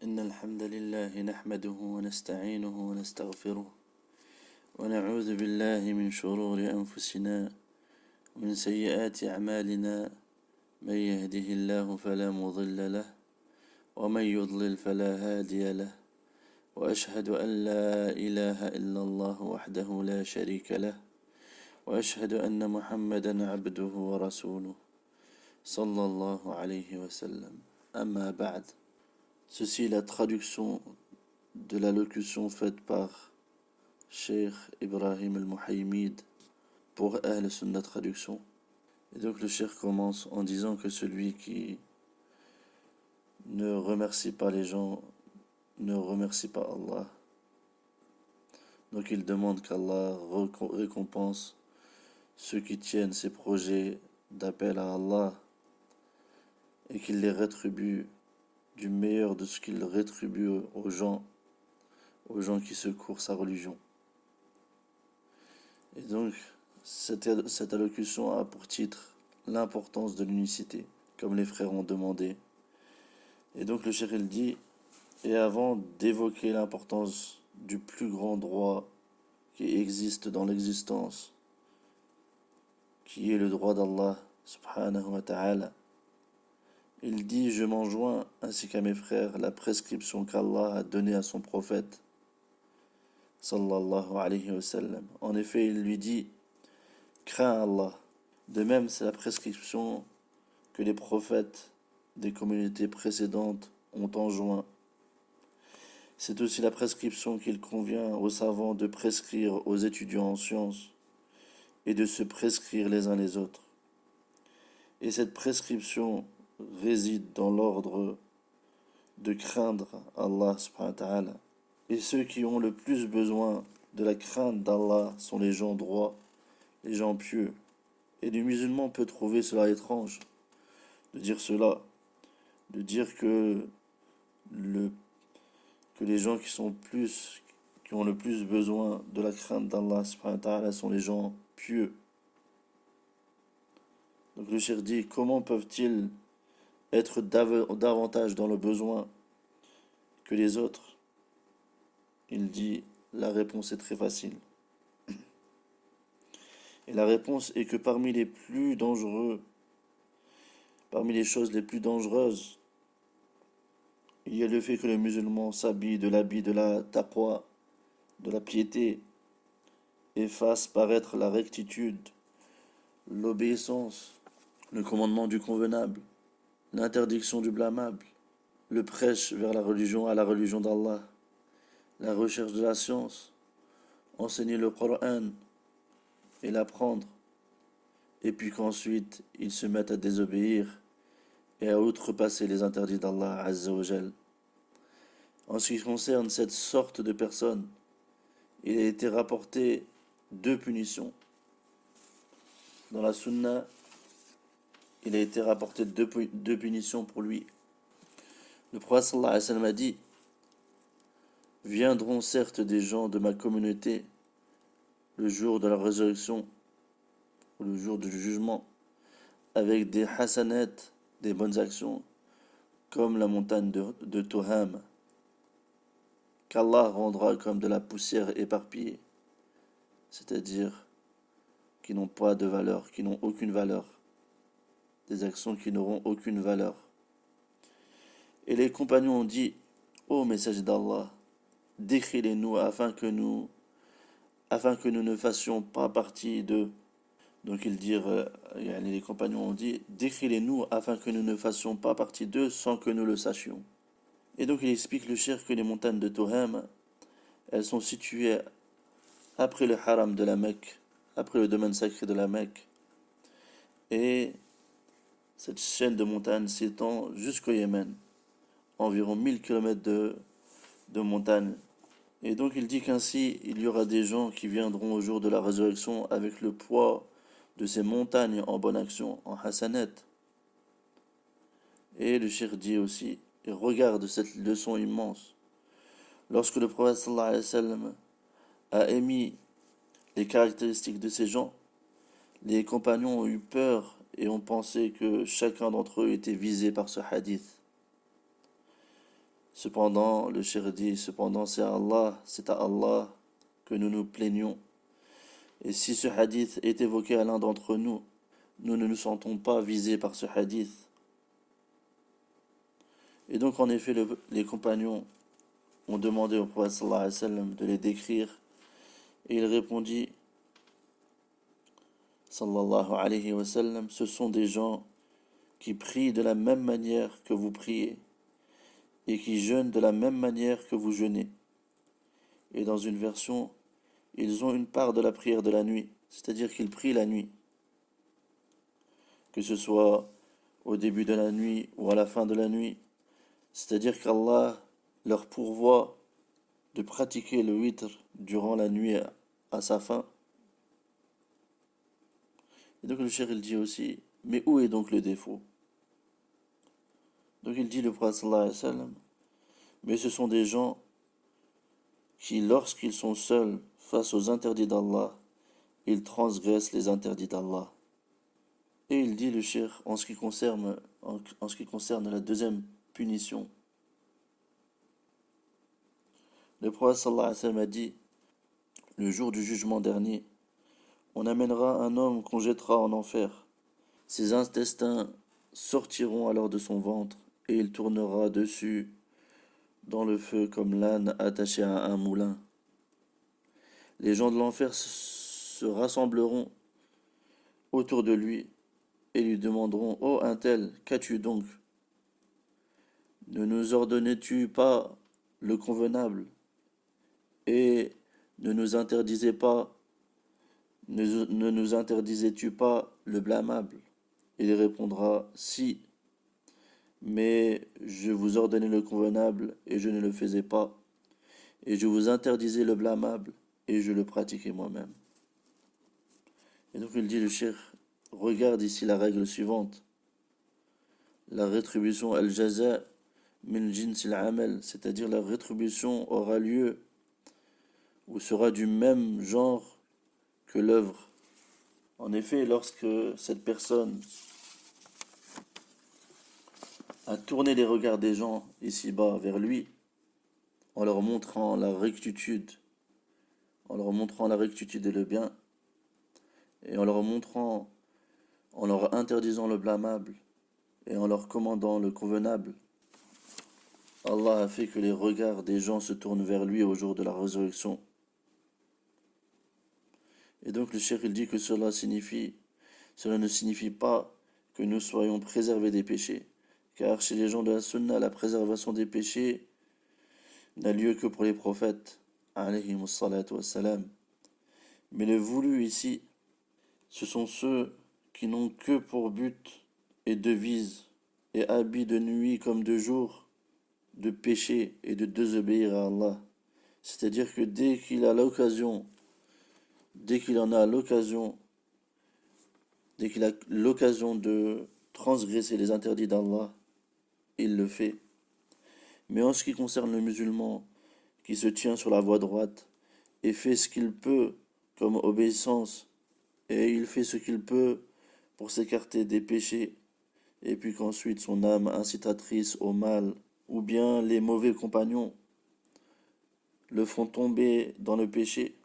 إن الحمد لله نحمده ونستعينه ونستغفره ونعوذ بالله من شرور أنفسنا ومن سيئات أعمالنا. من يهده الله فلا مضل له ومن يضلل فلا هادي له، وأشهد أن لا إله إلا الله وحده لا شريك له، وأشهد أن محمدا عبده ورسوله صلى الله عليه وسلم. أما بعد. Ceci est la traduction de la locution faite par Cheikh Ibrahim al-Muhaymid pour Ahl Sunnah Traduction. Et donc le Cheikh commence en disant que celui qui ne remercie pas les gens ne remercie pas Allah. Donc il demande qu'Allah récompense ceux qui tiennent ces projets d'appel à Allah et qu'il les rétribue du meilleur de ce qu'il rétribue aux gens qui secourent sa religion. Et donc, cette allocution a pour titre l'importance de l'unicité, comme les frères ont demandé. Et donc le cheikh il dit, et avant d'évoquer l'importance du plus grand droit qui existe dans l'existence, qui est le droit d'Allah subhanahu wa ta'ala, il dit, je m'enjoins ainsi qu'à mes frères la prescription qu'Allah a donnée à son prophète sallallahu alayhi wa sallam. En effet, il lui dit, crains Allah. De même, c'est la prescription que les prophètes des communautés précédentes ont enjoint. C'est aussi la prescription qu'il convient aux savants de prescrire aux étudiants en sciences et de se prescrire les uns les autres. Et cette prescription réside dans l'ordre de craindre Allah subhanahu wa ta'ala. Et ceux qui ont le plus besoin de la crainte d'Allah sont les gens droits, les gens pieux. Et le musulman peut trouver cela étrange de dire cela, de dire que les gens qui ont le plus besoin de la crainte d'Allah subhanahu wa ta'ala sont les gens pieux. Donc le cheikh dit, comment peuvent-ils être davantage dans le besoin que les autres? Il dit, la réponse est très facile. Et la réponse est que parmi les choses les plus dangereuses, il y a le fait que le musulman s'habille de l'habit de la taqwa, de la piété, et fasse paraître la rectitude, l'obéissance, le commandement du convenable, l'interdiction du blâmable, le prêche vers à la religion d'Allah, la recherche de la science, enseigner le Coran et l'apprendre, et puis qu'ensuite ils se mettent à désobéir et à outrepasser les interdits d'Allah Azza wa Jal. En ce qui concerne cette sorte de personnes, il a été rapporté 2 punitions. Dans la Sunna, il a été rapporté 2 punitions pour lui. Le prophète sallallahu alayhi wa sallam a dit, viendront certes des gens de ma communauté le jour de la résurrection ou le jour du jugement avec des hasanat, des bonnes actions, comme la montagne de Toham, qu'Allah rendra comme de la poussière éparpillée, c'est-à-dire qui n'ont pas de valeur, qui n'ont aucune valeur, des actions qui n'auront aucune valeur. Et les compagnons ont dit, ô messager d'Allah, décris-les-nous afin que nous ne fassions pas partie d'eux. Donc les compagnons ont dit, décris-les-nous afin que nous ne fassions pas partie d'eux sans que nous le sachions. Et donc il explique le cheikh que les montagnes de Toham, elles sont situées après le haram de la Mecque, après le domaine sacré de la Mecque. Et cette chaîne de montagnes s'étend jusqu'au Yémen, environ 1000 km de montagnes. Et donc il dit qu'ainsi il y aura des gens qui viendront au jour de la résurrection avec le poids de ces montagnes en bonne action, en hasanat. Et le cheikh dit aussi, et regarde cette leçon immense. Lorsque le prophète sallallahu alayhi wa sallam a émis les caractéristiques de ces gens, les compagnons ont eu peur et ont pensé que chacun d'entre eux était visé par ce hadith. Cependant, le cheikh dit, cependant c'est à Allah que nous nous plaignons. Et si ce hadith est évoqué à l'un d'entre nous, nous ne nous sentons pas visés par ce hadith. Et donc en effet, les compagnons ont demandé au prophète sallallahu alayhi wa sallam de les décrire. Et il répondit, sallallahu alayhi wa sallam, ce sont des gens qui prient de la même manière que vous priez et qui jeûnent de la même manière que vous jeûnez. Et dans une version, ils ont une part de la prière de la nuit, c'est-à-dire qu'ils prient la nuit, que ce soit au début de la nuit ou à la fin de la nuit, c'est-à-dire qu'Allah leur pourvoit de pratiquer le witr durant la nuit à sa fin. Et donc le cheikh il dit aussi, mais où est donc le défaut? Donc il dit le prophète sallallahu alayhi wa sallam, mais ce sont des gens qui, lorsqu'ils sont seuls face aux interdits d'Allah, ils transgressent les interdits d'Allah. Et il dit le cheikh en ce qui concerne la deuxième punition. Le prophète sallallahu alayhi wa sallam a dit, le jour du jugement dernier, on amènera un homme qu'on jettera en enfer. Ses intestins sortiront alors de son ventre et il tournera dessus dans le feu comme l'âne attaché à un moulin. Les gens de l'enfer se rassembleront autour de lui et lui demanderont, ô un tel, qu'as-tu donc? Ne nous ordonnais-tu pas le convenable et ne nous interdisais pas, ne nous interdisais-tu pas le blâmable? Il répondra, si, mais je vous ordonnais le convenable et je ne le faisais pas, et je vous interdisais le blâmable et je le pratiquais moi-même. Et donc il dit le cheikh, regarde ici la règle suivante. La rétribution al-jaza min jins al-amal, c'est-à-dire la rétribution aura lieu ou sera du même genre que l'œuvre. En effet, lorsque cette personne a tourné les regards des gens ici-bas vers lui, en leur montrant la rectitude, et le bien, et en leur interdisant le blâmable, et en leur commandant le convenable, Allah a fait que les regards des gens se tournent vers lui au jour de la résurrection. Et donc le cheikh il dit que cela ne signifie pas que nous soyons préservés des péchés, car chez les gens de la sunna, la préservation des péchés n'a lieu que pour les prophètes, alayhimus salatu wassalam. Mais le voulu ici, ce sont ceux qui n'ont que pour but et devise et habit de nuit comme de jour de pécher et de désobéir à Allah. C'est-à-dire que dès qu'il en a l'occasion de transgresser les interdits d'Allah, il le fait. Mais en ce qui concerne le musulman qui se tient sur la voie droite et fait ce qu'il peut comme obéissance, et il fait ce qu'il peut pour s'écarter des péchés, et puis qu'ensuite son âme incitatrice au mal, ou bien les mauvais compagnons, le font tomber dans le péché,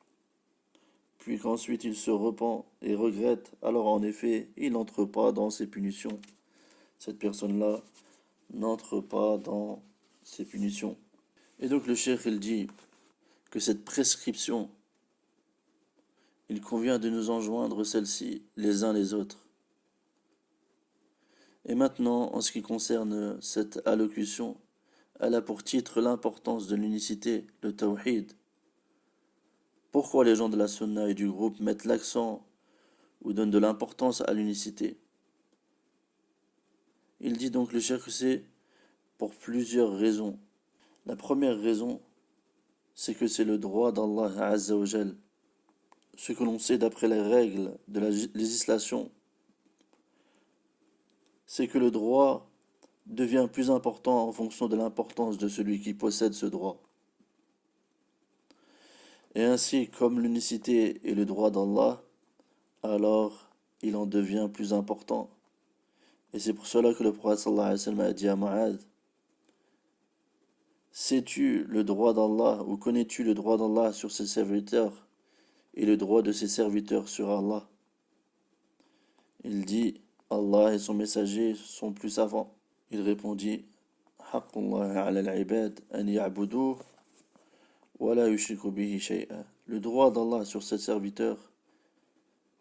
puis qu'ensuite il se repent et regrette, alors en effet, il n'entre pas dans ces punitions. Cette personne-là n'entre pas dans ces punitions. Et donc le cheikh, il dit que cette prescription, il convient de nous enjoindre celle-ci les uns les autres. Et maintenant, en ce qui concerne cette allocution, elle a pour titre l'importance de l'unicité, le tawhid. Pourquoi les gens de la sunna et du groupe mettent l'accent ou donnent de l'importance à l'unicité? Il dit donc le cheikh que c'est pour plusieurs raisons. La première raison, c'est que c'est le droit d'Allah Azza wa Jal. Ce que l'on sait d'après les règles de la législation, c'est que le droit devient plus important en fonction de l'importance de celui qui possède ce droit. Et ainsi, comme l'unicité est le droit d'Allah, alors il en devient plus important. Et c'est pour cela que le prophète sallallahu alayhi wa sallam a dit à Mu'adh, sais-tu le droit d'Allah ou connais-tu le droit d'Allah sur ses serviteurs et le droit de ses serviteurs sur Allah? Il dit, Allah et son messager sont plus savants. Il répondit, Haqqullahi ala al-ibad an ya'buduh wa la yushriku bihi shay'a. Le droit d'Allah sur ses serviteurs,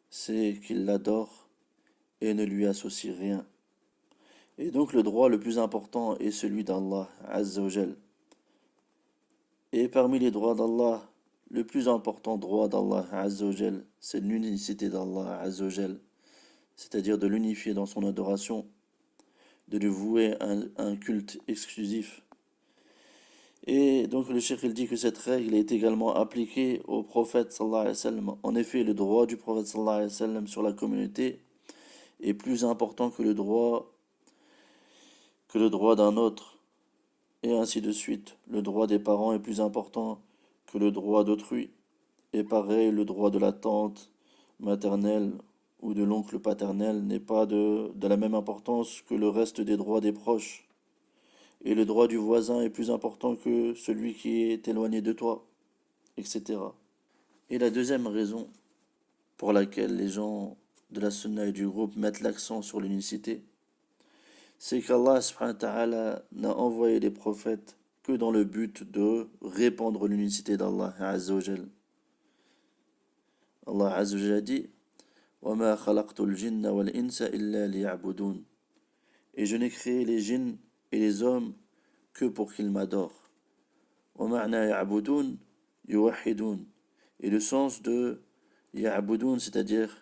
c'est qu'ils l'adorent et ne lui associent rien. Et donc le droit le plus important est celui d'Allah Azza wa Jal. Et parmi les droits d'Allah, le plus important droit d'Allah Azza wa Jal, c'est l'unicité d'Allah Azza wa Jal, c'est-à-dire de l'unifier dans son adoration, de lui vouer un culte exclusif. Et donc le cheikh il dit que cette règle est également appliquée au prophète sallallahu alayhi wa sallam. En effet, le droit du prophète sallallahu alayhi wa sallam sur la communauté est plus important que le droit d'un autre, et ainsi de suite. Le droit des parents est plus important que le droit d'autrui, et pareil, le droit de la tante maternelle ou de l'oncle paternel n'est pas de la même importance que le reste des droits des proches, et le droit du voisin est plus important que celui qui est éloigné de toi, etc. Et la deuxième raison pour laquelle les gens de la sunna et du groupe mettent l'accent sur l'unicité, c'est qu'Allah subhanahu wa ta'ala n'a envoyé les prophètes que dans le but de répandre l'unicité d'Allah Azza wa Jal. Allah Azza wa Jal a dit وَمَا خَلَقْتُ الْجِنَّ وَالْإِنسَ إِلَّا لِيَعْبُدُونَ. Et je n'ai créé les djinns et les hommes que pour qu'ils m'adorent. وَمَعْنَا يَعْبُدُونَ يُوَحِّدُونَ. Et le sens de يَعْبُدُونَ, c'est-à-dire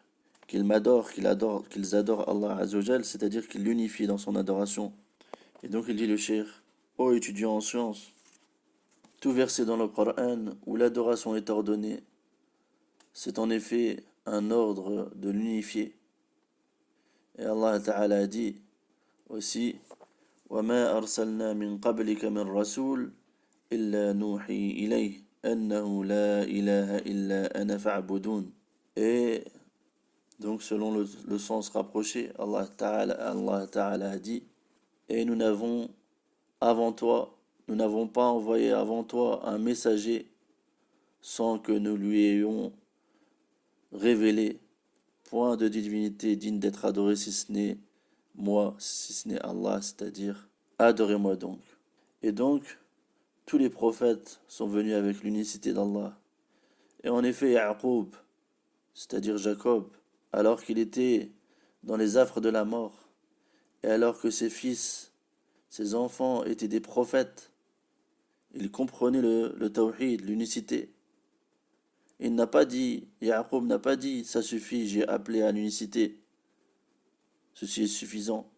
qu'ils m'adorent, qu'ils adorent Allah Azza wa Jal, c'est-à-dire qu'ils l'unifient dans son adoration. Et donc il dit le cheikh, ô étudiant en sciences, tout verset dans le Coran où l'adoration est ordonnée, c'est en effet un ordre de l'unifier. Et Allah Ta'ala a dit aussi, وَمَا أَرْسَلْنَا مِن قَبْلِكَ مِن رَسُولٍ إِلَّا نُوحِي إِلَيْهِ أَنَّهُ لَا إِلَهَ إِلَّا أَنَا فَاعْبُدُونِ. Et donc selon le sens rapproché, Allah Ta'ala a dit, et nous n'avons pas envoyé avant toi un messager sans que nous lui ayons révélé point de divinité digne d'être adoré si ce n'est moi, si ce n'est Allah, c'est-à-dire adorez-moi donc. Et donc, tous les prophètes sont venus avec l'unicité d'Allah. Et en effet, Ya'qub, c'est-à-dire Jacob, alors qu'il était dans les affres de la mort, et alors que ses fils, ses enfants étaient des prophètes, il comprenait le tawhid, l'unicité. Ya'qub n'a pas dit, ça suffit, j'ai appelé à l'unicité, ceci est suffisant.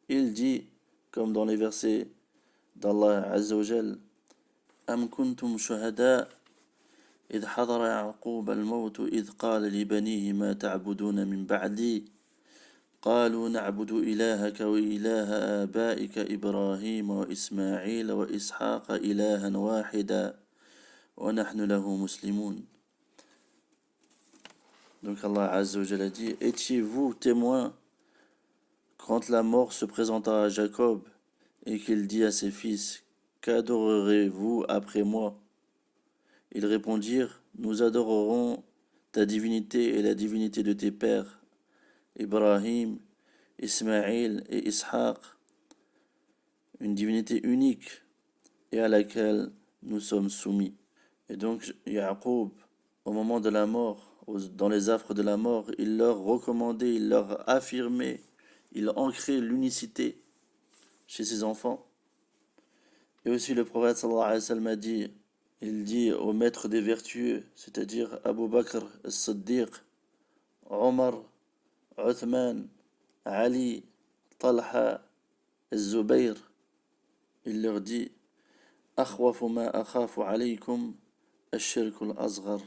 Il dit, comme dans les versets d'Allah Azza wa Jal, Am kuntum shuhada إذ حضر يعقوب الموت إذ قال لبنيه ما تعبدون من بعدي قالوا نعبد إلهك وإله آبائك إبراهيم وإسماعيل وإسحاق إلها واحدا ونحن له مسلمون. Donc Allah Azza wa Jalla dit, étiez-vous témoins quand la mort se présenta à Jacob et qu'il dit à ses fils, qu'adorerez-vous après moi? Ils répondirent, nous adorerons ta divinité et la divinité de tes pères, Ibrahim, Ismaïl et Ishaq, une divinité unique et à laquelle nous sommes soumis. Et donc Ya'qub, au moment de la mort, dans les affres de la mort, il leur recommandait, il leur affirmait, il ancrait l'unicité chez ses enfants. Et aussi le prophète sallallahu alayhi wa sallam a dit, il dit au maître des vertueux, c'est-à-dire Abu Bakr as-Siddiq, Omar, Uthman, Ali, Talha, Az-Zubayr, il leur dit أخوف ما أخاف عليكم الشرك الأصغر.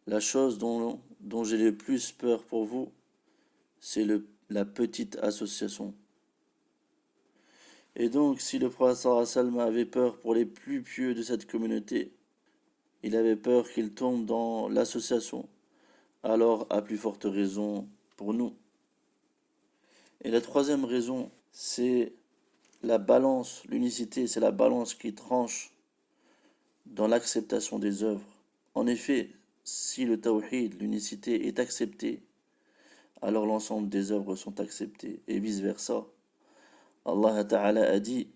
La chose dont j'ai le plus peur pour vous, c'est la petite association. Et donc, si le prophète sallallahu alayhi wa sallam avait peur pour les plus pieux de cette communauté, il avait peur qu'ils tombent dans l'association, alors à plus forte raison pour nous. Et la troisième raison, c'est la balance, l'unicité, c'est la balance qui tranche dans l'acceptation des œuvres. En effet, si le tawhid, l'unicité, est accepté, alors l'ensemble des œuvres sont acceptées, et vice-versa. Allah Ta'ala a dit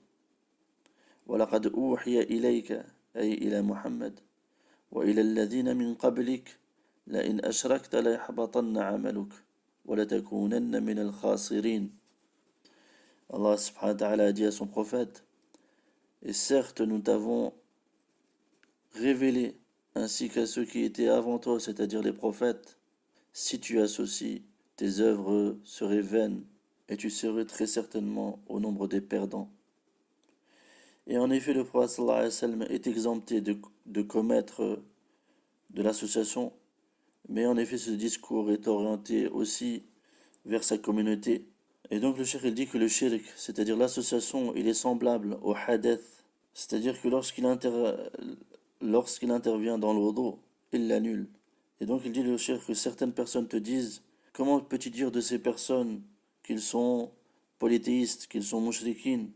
وَلَقَدْ أُوحِيَ إِلَيْكَ أي إلى محمد وإلى الذين من قبلك لئن أشركت ليحبطن عملك ولتكونن من الخاسرين. Allah subhanahu wa ta'ala a dit à son prophète, et certes nous t'avons révélé, ainsi qu'à ceux qui étaient avant toi, c'est-à-dire les prophètes, si tu associes, tes œuvres seraient vaines, et tu serais très certainement au nombre des perdants. Et en effet, le prophète sallallahu alayhi wa sallam est exempté de commettre de l'association, mais en effet ce discours est orienté aussi vers sa communauté. Et donc le cheikh il dit que le shirk, c'est-à-dire l'association, il est semblable au hadith, c'est-à-dire que lorsqu'il intervient dans le wudu, il l'annule. Et donc il dit le cheikh que certaines personnes te disent, comment peux-tu dire de ces personnes qu'ils sont polythéistes, qu'ils sont mushrikines?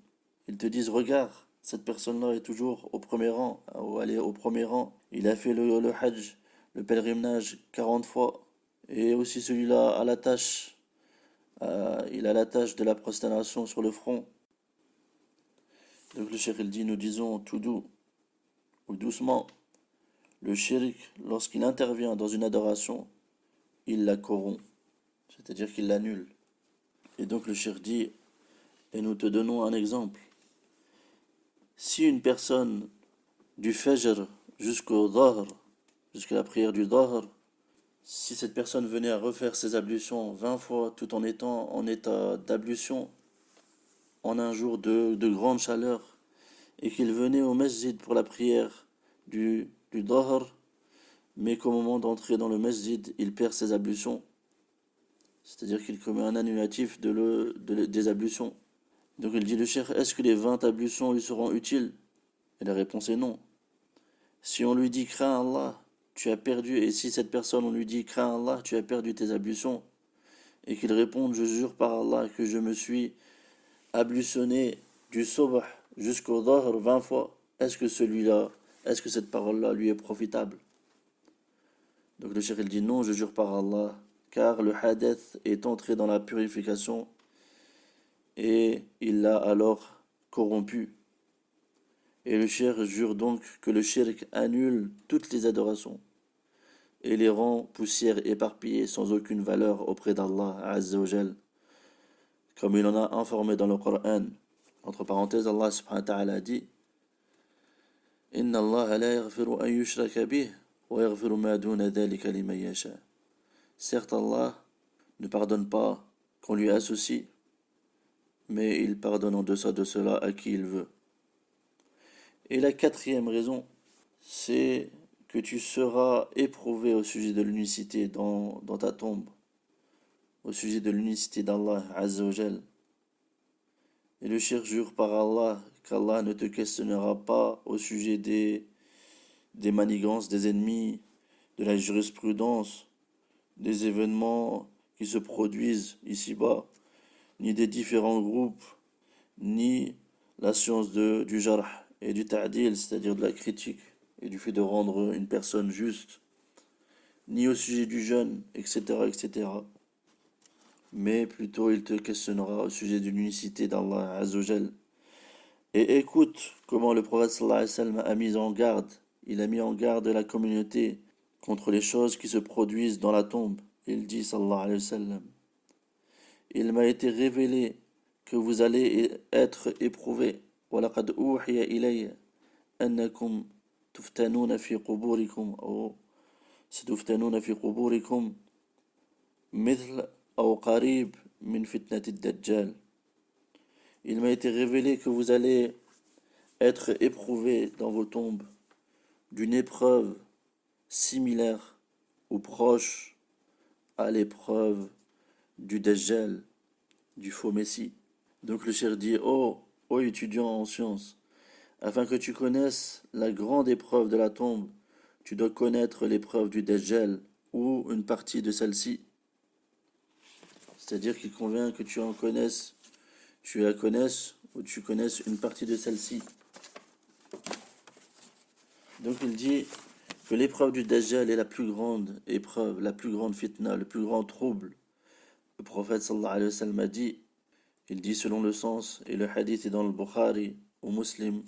Ils te disent, regarde, cette personne-là est toujours au premier rang, ou elle est au premier rang. Il a fait le hajj, le pèlerinage 40 fois. Et aussi celui-là a la tâche, il a la tâche de la prosternation sur le front. Donc le cheikh il dit, nous disons tout doux ou doucement, le shirk, lorsqu'il intervient dans une adoration, il la corrompt, c'est-à-dire qu'il l'annule. Et donc le cheikh dit, et nous te donnons un exemple. Si une personne du Fajr jusqu'au Dhahr, jusqu'à la prière du Dhahr, si cette personne venait à refaire ses ablutions 20 fois tout en étant en état d'ablution en un jour de grande chaleur et qu'il venait au masjid pour la prière du Dhahr, mais qu'au moment d'entrer dans le masjid, il perd ses ablutions, c'est-à-dire qu'il commet un annulatif des ablutions. Donc il dit le cheikh, est-ce que les 20 ablutions lui seront utiles? Et la réponse est non. Si on lui dit crains Allah, tu as perdu, et si cette personne on lui dit crains Allah, tu as perdu tes ablutions, et qu'il réponde je jure par Allah que je me suis ablutionné du Subh jusqu'au Dhahr 20 fois, est-ce que cette parole-là lui est profitable? Donc le cheikh il dit non, je jure par Allah, car le hadith est entré dans la purification et il l'a alors corrompu. Et le cheikh jure donc que le shirk annule toutes les adorations et les rend poussière éparpillée sans aucune valeur auprès d'Allah Azza wa Jal, comme il en a informé dans le Coran. Entre parenthèses, Allah subhanahu wa ta'ala dit Inna Allah la yaghfiru an yushraka bih wa yaghfiru ma duna dhalika liman yasha. Certes, Allah ne pardonne pas qu'on lui associe, mais il pardonne en deçà de cela à qui il veut. Et la quatrième raison, c'est que tu seras éprouvé au sujet de l'unicité dans ta tombe, au sujet de l'unicité d'Allah Azza wa Jal. Et le cheikh jure par Allah qu'Allah ne te questionnera pas au sujet des manigances des ennemis, de la jurisprudence, des événements qui se produisent ici-bas, ni des différents groupes, ni la science du jarh et du ta'dil, c'est-à-dire de la critique et du fait de rendre une personne juste, ni au sujet du jeûne, etc., etc. Mais plutôt il te questionnera au sujet de l'unicité d'Allah Azzawajal. Et écoute comment le prophète sallallahu alayhi wa sallam a mis en garde, il a mis en garde la communauté contre les choses qui se produisent dans la tombe. Il dit sallallahu alayhi wa sallam, il m'a été révélé que vous allez être éprouvés. وَلَقَدْ أُوحِيَ إِلَيَّ أَنَّكُمْ تُفْتَنُونَ فِي قُبُورِكُمْ أو ستفتنون في قبوركم مثل أو قريب من فتنة الدجال. Il m'a été révélé que vous allez être éprouvés dans vos tombes d'une épreuve similaire ou proche à l'épreuve du Dajjal, du faux Messie. Donc le cheikh dit, ô étudiant en sciences, afin que tu connaisses la grande épreuve de la tombe, tu dois connaître l'épreuve du Dajjal ou une partie de celle-ci. C'est-à-dire qu'il convient que tu la connaisses ou tu connaisses une partie de celle-ci. Donc il dit que l'épreuve du Dajjal est la plus grande épreuve, la plus grande fitna, le plus grand trouble. Le prophète sallallahu alayhi wa sallam a dit, il dit selon le sens, et le hadith est dans le Bukhari ou Muslim,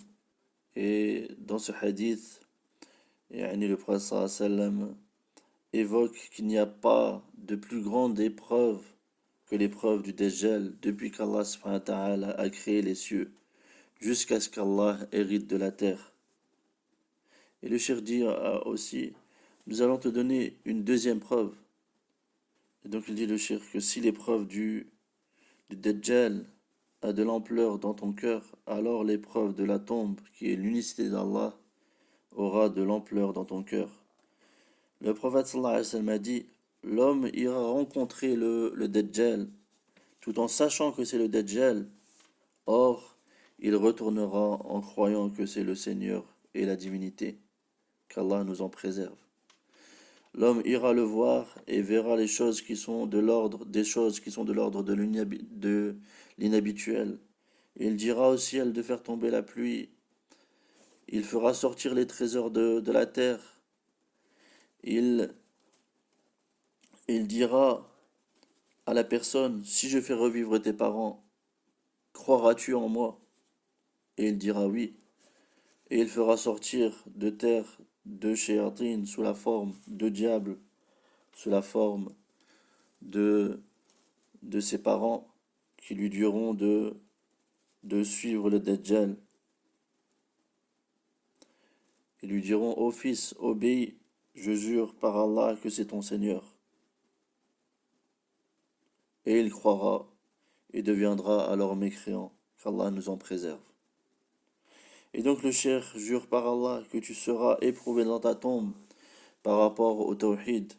et dans ce hadith, le prophète sallallahu alayhi wa sallam évoque qu'il n'y a pas de plus grande épreuve que l'épreuve du Dajjal depuis qu'Allah subhanahu wa ta'ala a créé les cieux, jusqu'à ce qu'Allah hérite de la terre. Et le cheikh dit aussi, nous allons te donner une deuxième preuve. Et donc il dit le cheikh que si l'épreuve du Dajjal a de l'ampleur dans ton cœur, alors l'épreuve de la tombe, qui est l'unicité d'Allah, aura de l'ampleur dans ton cœur. Le prophète sallallahu alayhi wa sallam a dit, l'homme ira rencontrer le Dajjal, tout en sachant que c'est le Dajjal. Or, il retournera en croyant que c'est le Seigneur et la divinité. Qu'Allah nous en préserve. L'homme ira le voir et verra les choses qui sont de l'ordre des choses qui sont de l'ordre de l'inhabituel. Il dira au ciel de faire tomber la pluie. Il fera sortir les trésors de la terre. Il dira à la personne, si je fais revivre tes parents, croiras-tu en moi? Et il dira oui. Et il fera sortir de terre deux shayatin sous la forme de diables, sous la forme de, de ses parents, qui lui diront de suivre le Dajjal. Ils lui diront, ô fils, obéis, je jure par Allah que c'est ton Seigneur. Et il croira et deviendra alors mécréant, qu'Allah nous en préserve. Et donc le cheikh jure par Allah que tu seras éprouvé dans ta tombe par rapport au tawhid,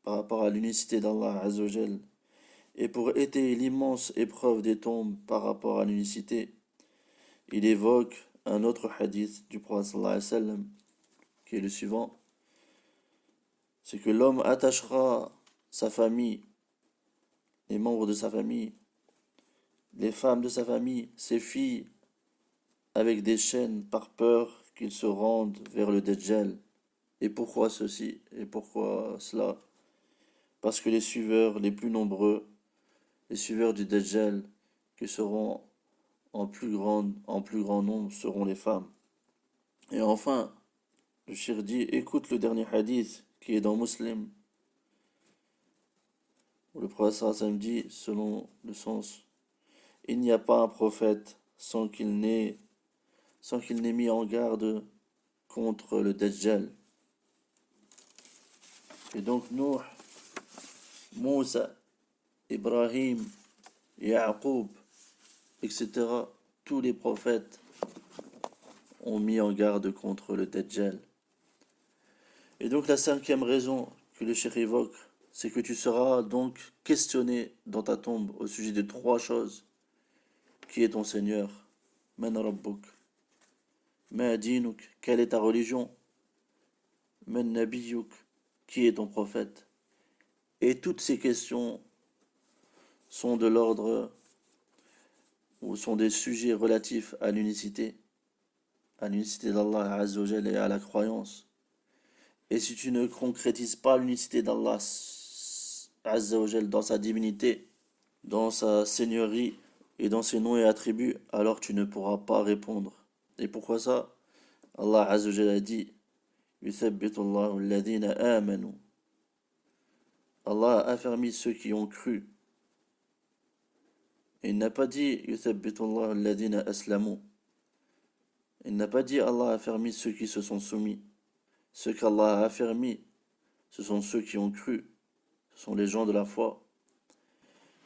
par rapport à l'unicité d'Allah Azzawajal, et pour étayer l'immense épreuve des tombes par rapport à l'unicité, il évoque un autre hadith du prophète sallallahu alayhi wa sallam, qui est le suivant, c'est que l'homme attachera sa famille, les membres de sa famille, les femmes de sa famille, ses filles, avec des chaînes par peur qu'ils se rendent vers le Dajjal. Et pourquoi ceci? Et pourquoi cela? Parce que les suiveurs les plus nombreux, les suiveurs du Dajjal, qui seront en plus grand nombre, seront les femmes. Et enfin, le cheikh dit, écoute le dernier hadith qui est dans Muslim, où le prophète sallallahu alayhi wa sallam dit, selon le sens, il n'y a pas un prophète sans qu'il n'ait mis en garde contre le Dajjal. Et donc Nuh, Moussa, Ibrahim, Yaqub, etc., tous les prophètes ont mis en garde contre le Dajjal. Et donc la cinquième raison que le cheikh évoque, c'est que tu seras donc questionné dans ta tombe au sujet de trois choses. Qui est ton Seigneur? Man Rabbuk? Ma dinuk? Quelle est ta religion? Man Nabiyuk? Qui est ton prophète? Et toutes ces questions sont de l'ordre ou sont des sujets relatifs à l'unicité d'Allah Azzawajal et à la croyance. Et si tu ne concrétises pas l'unicité d'Allah Azzawajal dans sa divinité, dans sa seigneurie et dans ses noms et attributs, alors tu ne pourras pas répondre. Et pourquoi ça? Allah Azzawajal a dit, يثبت الله الذين آمنوا. Allah a affermi ceux qui ont cru. Et il n'a pas dit يثبت الله الذين أسلموا. Il n'a pas dit Allah a affermi ceux qui se sont soumis. Ceux qu'Allah a affermis, ce sont ceux qui ont cru. Ce sont les gens de la foi.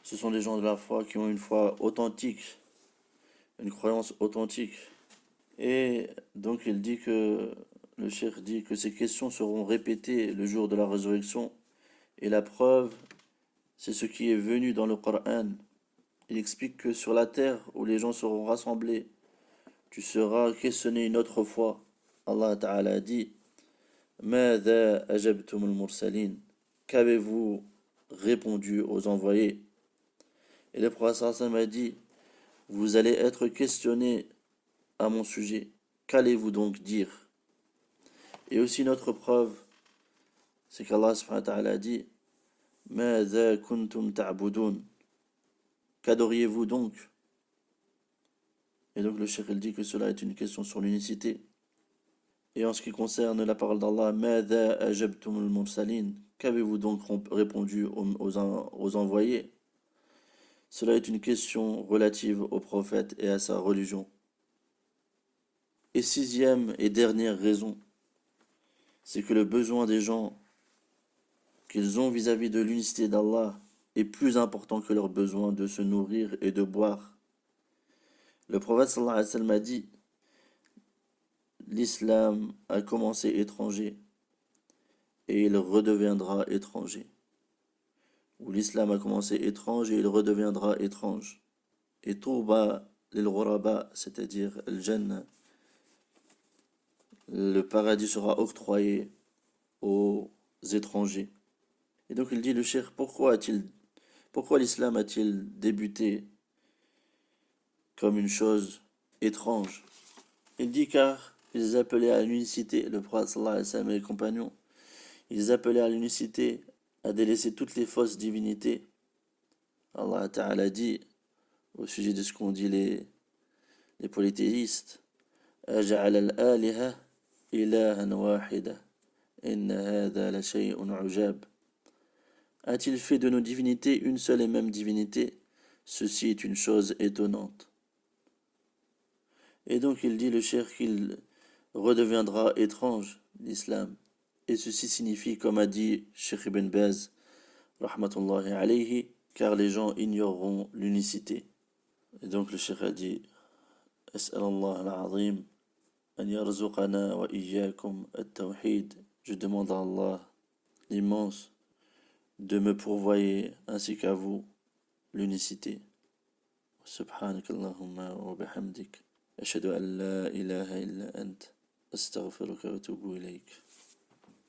Ce sont les gens de la foi qui ont une foi authentique, une croyance authentique. Et donc le cheikh dit que ces questions seront répétées le jour de la résurrection. Et la preuve, c'est ce qui est venu dans le Coran. Il explique que sur la terre où les gens seront rassemblés, tu seras questionné une autre fois. Allah Ta'ala a dit, ماذا أجبتم المرسلين? Qu'avez-vous répondu aux envoyés? Et le prophète sallallahu alayhi wa sallam a dit, vous allez être questionné à mon sujet. Qu'allez-vous donc dire? Et aussi une autre preuve, c'est qu'Allah subhanahu wa ta'ala a dit ماذا كنتم تعبدون? Qu'adoriez-vous donc? Et donc le cheikh il dit que cela est une question sur l'unicité. Et en ce qui concerne la parole d'Allah, ماذا أجبتم المرسلين? Qu'avez-vous donc répondu aux envoyés? Cela est une question relative au prophète et à sa religion. Et sixième et dernière raison, c'est que le besoin des gens qu'ils ont vis-à-vis de l'unicité d'Allah est plus important que leur besoin de se nourrir et de boire. Le prophète sallallahu alayhi wa sallam a dit, l'islam a commencé étranger et il redeviendra étranger. Ou l'islam a commencé étrange et il redeviendra étrange. Et Touba lil ghuraba, c'est-à-dire le Jannah, le paradis sera octroyé aux étrangers. Et donc il dit le cheikh, pourquoi l'islam a-t-il débuté comme une chose étrange? Il dit car ils appelaient à l'unicité, le prophète sallallahu alayhi wa sallam et les compagnons, ils appelaient à l'unicité, à délaisser toutes les fausses divinités. Allah Ta'ala dit au sujet de ce qu'ont dit les polythéistes, أجعل الآلهة إلها واحدة إن هذا لشيء عجاب. A-t-il fait de nos divinités une seule et même divinité? Ceci est une chose étonnante. Et donc il dit le cheikh qu'il redeviendra étrange, l'islam. Et ceci signifie, comme a dit Cheikh Ibn Baz, rahmatullahi alayhi, car les gens ignoreront l'unicité. Et donc le cheikh a dit, أسأل الله العظيم أن يرزقنا وإياكم التوحيد. Je demande à Allah l'immense de me pourvoyer ainsi qu'à vous l'unicité. سبحانك اللهم وبحمدك أشهد أن لا إله إلا أنت أستغفرك وأتوب إليك.